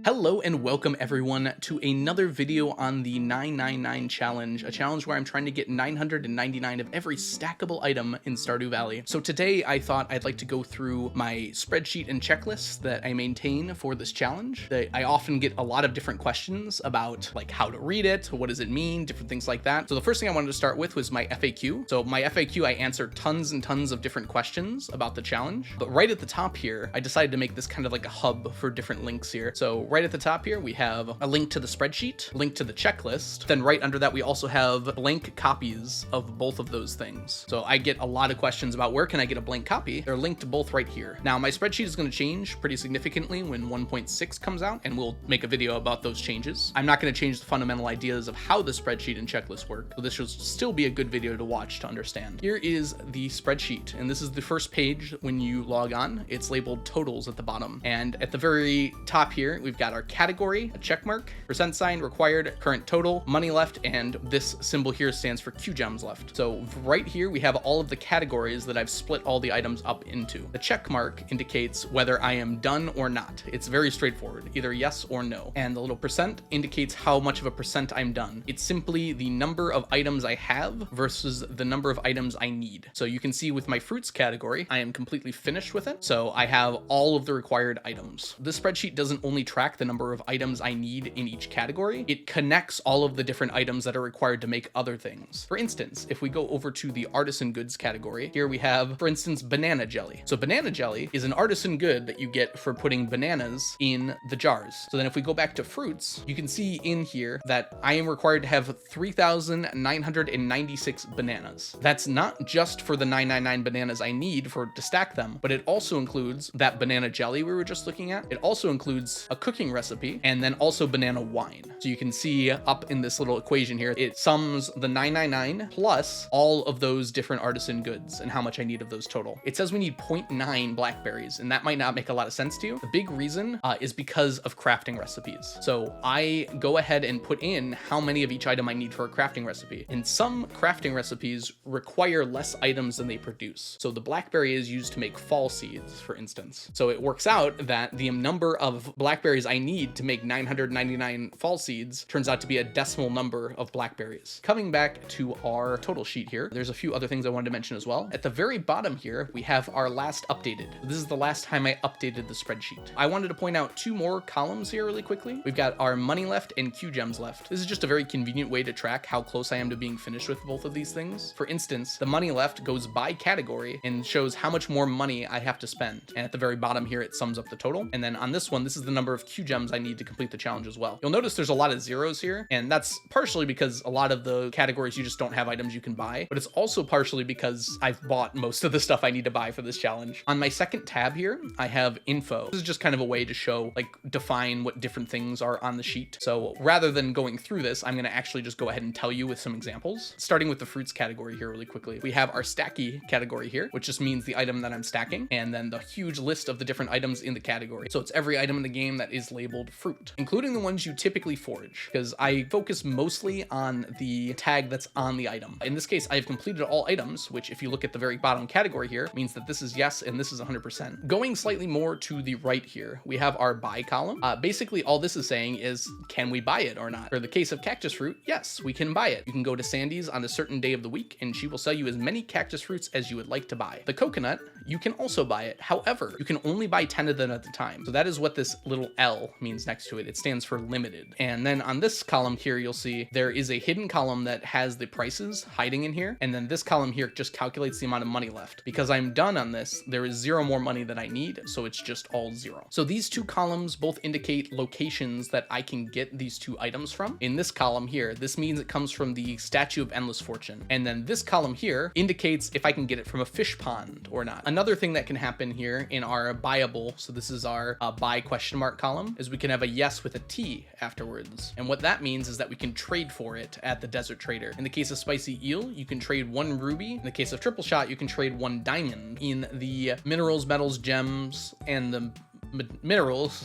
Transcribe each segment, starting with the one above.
Hello and welcome everyone to another video on the 999 challenge, a challenge where I'm trying to get 999 of every stackable item in Stardew Valley. So today I thought I'd like to go through my spreadsheet and checklists that I maintain for this challenge. I often get a lot of different questions about like how to read it, what does it mean, different things like that. So the first thing I wanted to start with was my FAQ. So my FAQ, I answered tons and tons of different questions about the challenge, but right at the top here, I decided to make this kind of like a hub for different links here. So right at the top here, we have a link to the spreadsheet, a link to the checklist. Then right under that, we also have blank copies of both of those things. So I get a lot of questions about where can I get a blank copy? They're linked both right here. Now my spreadsheet is going to change pretty significantly when 1.6 comes out, and we'll make a video about those changes. I'm not going to change the fundamental ideas of how the spreadsheet and checklist work, so this should still be a good video to watch to understand. Here is the spreadsheet, and this is the first page when you log on. It's labeled totals at the bottom, and at the very top here, we've got our category, a check mark, percent sign, required, current total, money left, and this symbol here stands for Q gems left. So right here, we have all of the categories that I've split all the items up into. The check mark indicates whether I am done or not. It's very straightforward, either yes or no. And the little percent indicates how much of a percent I'm done. It's simply the number of items I have versus the number of items I need. So you can see with my fruits category, I am completely finished with it. So I have all of the required items. This spreadsheet doesn't only track the number of items I need in each category, it connects all of the different items that are required to make other things. For instance, if we go over to the artisan goods category, here we have, for instance, banana jelly. So banana jelly is an artisan good that you get for putting bananas in the jars. So then if we go back to fruits, you can see in here that I am required to have 3,996 bananas. That's not just for the 999 bananas I need to stack them, but it also includes that banana jelly we were just looking at. It also includes a cooking recipe and then also banana wine. So you can see up in this little equation here, it sums the 999 plus all of those different artisan goods and how much I need of those total. It says we need 0.9 blackberries, and that might not make a lot of sense to you. The big reason is because of crafting recipes. So I go ahead and put in how many of each item I need for a crafting recipe. And some crafting recipes require less items than they produce. So the blackberry is used to make fall seeds, for instance. So it works out that the number of blackberries I need to make 999 fall seeds turns out to be a decimal number of blackberries. Coming back to our total sheet here, there's a few other things I wanted to mention as well. At the very bottom here, we have our last updated. This is the last time I updated the spreadsheet. I wanted to point out two more columns here really quickly. We've got our money left and Q gems left. This is just a very convenient way to track how close I am to being finished with both of these things. For instance, the money left goes by category and shows how much more money I have to spend. And at the very bottom here, it sums up the total. And then on this one, this is the number of Q gems I need to complete the challenge as well. You'll notice there's a lot of zeros here, and that's partially because a lot of the categories you just don't have items you can buy, but it's also partially because I've bought most of the stuff I need to buy for this challenge. On my second tab here, I have info. This is just kind of a way to show, like, define what different things are on the sheet. So rather than going through this, I'm going to actually just go ahead and tell you with some examples. Starting with the fruits category here really quickly. We have our stacky category here, which just means the item that I'm stacking, and then the huge list of the different items in the category. So it's every item in the game that is labeled fruit, including the ones you typically forage, because I focus mostly on the tag that's on the item. In this case, I've completed all items, which if you look at the very bottom category here, means that this is yes and this is 100%. Going slightly more to the right here, we have our buy column. Basically, all this is saying is, can we buy it or not? For the case of cactus fruit, yes, we can buy it. You can go to Sandy's on a certain day of the week, and she will sell you as many cactus fruits as you would like to buy. The coconut, you can also buy it. However, you can only buy 10 of them at a time. So that is what this little L means next to it. It stands for limited. And then on this column here, you'll see there is a hidden column that has the prices hiding in here. And then this column here just calculates the amount of money left. Because I'm done on this, there is zero more money that I need. So it's just all zero. So these two columns both indicate locations that I can get these two items from. In this column here, this means it comes from the Statue of Endless Fortune. And then this column here indicates if I can get it from a fish pond or not. Another thing that can happen here in our buyable, so this is our buy question mark column, is we can have a yes with a T afterwards. And what that means is that we can trade for it at the Desert Trader. In the case of Spicy Eel, you can trade 1 ruby. In the case of Triple Shot, you can trade 1 diamond. In the minerals, metals, gems, and the materials,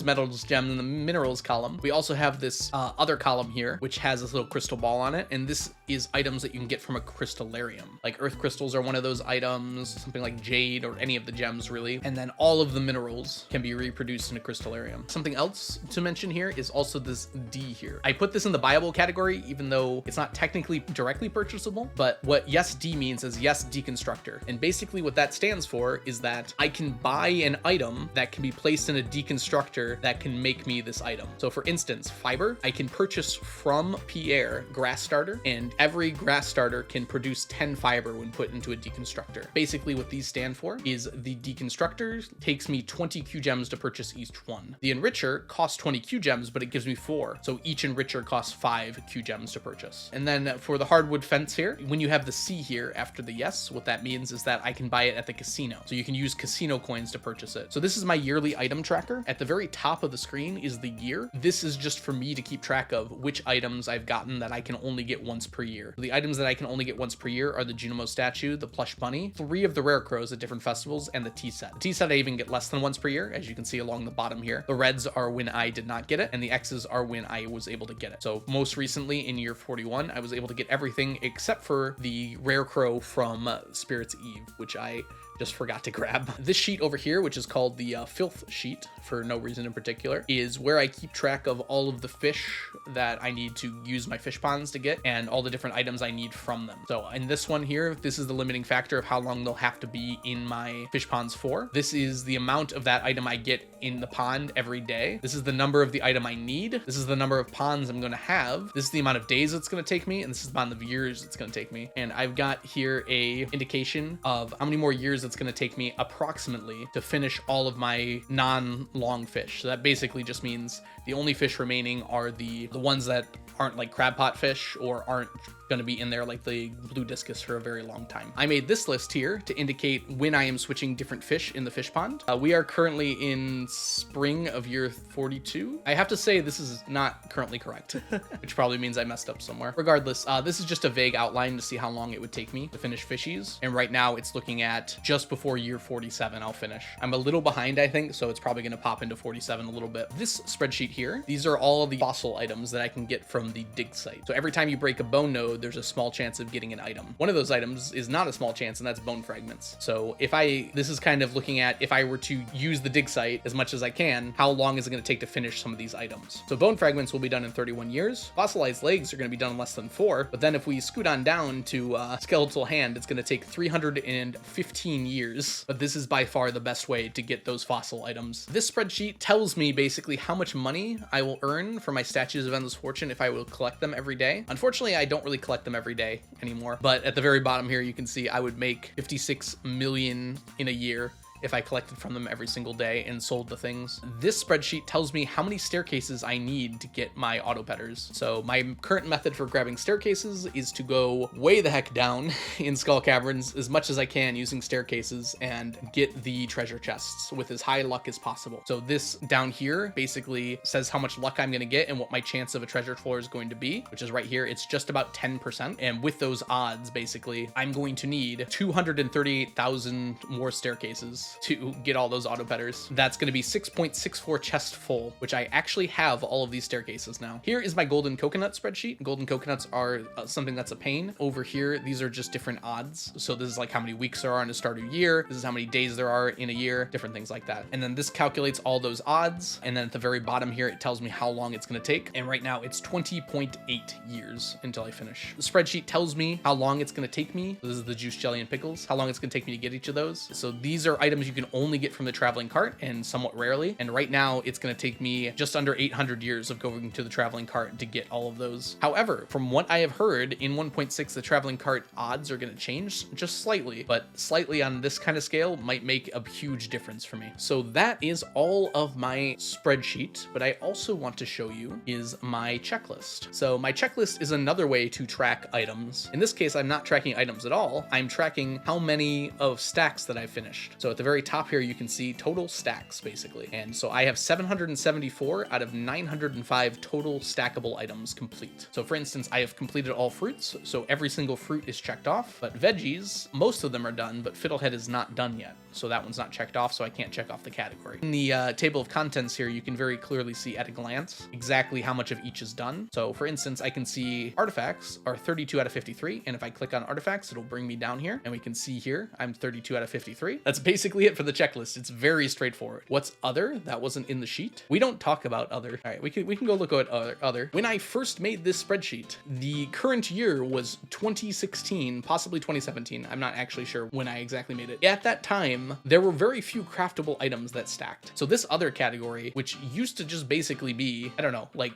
metals, gems in the minerals column. We also have this other column here, which has this little crystal ball on it. And this is items that you can get from a crystallarium. Like earth crystals are one of those items, something like jade or any of the gems really. And then all of the minerals can be reproduced in a crystallarium. Something else to mention here is also this D here. I put this in the buyable category, even though it's not technically directly purchasable, but what yes D means is yes deconstructor. And basically what that stands for is that I can buy an item that can be placed in a deconstructor that can make me this item. So for instance, fiber, I can purchase from Pierre grass starter, and every grass starter can produce 10 fiber when put into a deconstructor. Basically what these stand for is the deconstructor takes me 20 Q gems to purchase each one. The enricher costs 20 Q gems, but it gives me 4. So each enricher costs 5 Q gems to purchase. And then for the hardwood fence here, when you have the C here after the yes, what that means is that I can buy it at the casino. So you can use casino coins to purchase it. So this is my yearly item tracker. At the very top of the screen is the year. This is just for me to keep track of which items I've gotten that I can only get once per year. So the items that I can only get once per year are the Junimo statue, the plush bunny, 3 of the rare crows at different festivals, and the tea set. The tea set I even get less than once per year, as you can see along the bottom here. The reds are when I did not get it, and the X's are when I was able to get it. So most recently in year 41, I was able to get everything except for the rare crow from Spirit's Eve, which I just forgot to grab. This sheet over here, which is called the Filth Sheet for no reason in particular, is where I keep track of all of the fish that I need to use my fish ponds to get and all the different items I need from them. So in this one here, this is the limiting factor of how long they'll have to be in my fish ponds for. This is the amount of that item I get in the pond every day. This is the number of the item I need. This is the number of ponds I'm going to have. This is the amount of days it's going to take me, and this is the amount of years it's going to take me. And I've got here a indication of how many more years it's going to take me approximately to finish all of my non-long fish. So that basically just means the only fish remaining are the ones that aren't like crab pot fish or aren't going to be in there like the blue discus for a very long time. I made this list here to indicate when I am switching different fish in the fish pond. We are currently in spring of year 42. I have to say this is not currently correct, which probably means I messed up somewhere. Regardless, this is just a vague outline to see how long it would take me to finish fishies. And right now it's looking at just before year 47 I'll finish. I'm a little behind, I think, so it's probably going to pop into 47 a little bit. This spreadsheet here, these are all of the fossil items that I can get from the dig site. So every time you break a bone node, there's a small chance of getting an item. One of those items is not a small chance, and that's bone fragments. So this is kind of looking at if I were to use the dig site as much as I can, how long is it going to take to finish some of these items? So bone fragments will be done in 31 years. Fossilized legs are going to be done in less than 4. But then if we scoot on down to skeletal hand, it's going to take 315 years. But this is by far the best way to get those fossil items. This spreadsheet tells me basically how much money I will earn for my statues of endless fortune if I will collect them every day. Unfortunately, I don't really collect them every day anymore, but at the very bottom here you can see I would make 56 million in a year if I collected from them every single day and sold the things. This spreadsheet tells me how many staircases I need to get my auto petters. So my current method for grabbing staircases is to go way the heck down in Skull Caverns as much as I can using staircases and get the treasure chests with as high luck as possible. So this down here basically says how much luck I'm going to get and what my chance of a treasure floor is going to be, which is right here. It's just about 10%. And with those odds, basically, I'm going to need 238,000 more staircases to get all those auto petters. That's going to be 6.64 chests full, which I actually have all of these staircases now. Here is my golden coconut spreadsheet. Golden coconuts are something that's a pain. Over here, these are just different odds. So this is like how many weeks there are in a Stardew year. This is how many days there are in a year, different things like that. And then this calculates all those odds. And then at the very bottom here, it tells me how long it's going to take. And right now it's 20.8 years until I finish. The spreadsheet tells me how long it's going to take me. This is the juice, jelly, and pickles. How long it's going to take me to get each of those. So these are items you can only get from the traveling cart and somewhat rarely. And right now it's going to take me just under 800 years of going to the traveling cart to get all of those. However, from what I have heard in 1.6, the traveling cart odds are going to change just slightly, but slightly on this kind of scale might make a huge difference for me. So that is all of my spreadsheet, but I also want to show you is my checklist. So my checklist is another way to track items. In this case, I'm not tracking items at all. I'm tracking how many of stacks that I've finished. So at the very very top here, you can see total stacks basically. And so I have 774 out of 905 total stackable items complete. So for instance, I have completed all fruits. So every single fruit is checked off, but veggies, most of them are done, but Fiddlehead is not done yet. So that one's not checked off, so I can't check off the category. In the table of contents here, you can very clearly see at a glance exactly how much of each is done. So for instance, I can see artifacts are 32 out of 53. And if I click on artifacts, it'll bring me down here and we can see here, I'm 32 out of 53. That's basically it for the checklist. It's very straightforward. What's other? That wasn't in the sheet. We don't talk about other. All right, we can go look at other. When I first made this spreadsheet, the current year was 2016, possibly 2017. I'm not actually sure when I exactly made it. At that time, there were very few craftable items that stacked. So this other category, which used to just basically be, I don't know, like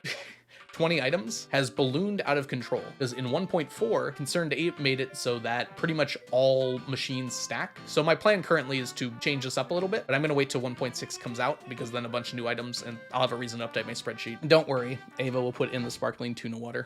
20 items, has ballooned out of control. Because in 1.4, Concerned Ape made it so that pretty much all machines stack. So my plan currently is to change this up a little bit, but I'm gonna wait till 1.6 comes out because then a bunch of new items and I'll have a reason to update my spreadsheet. Don't worry, Ava will put in the sparkling tuna water.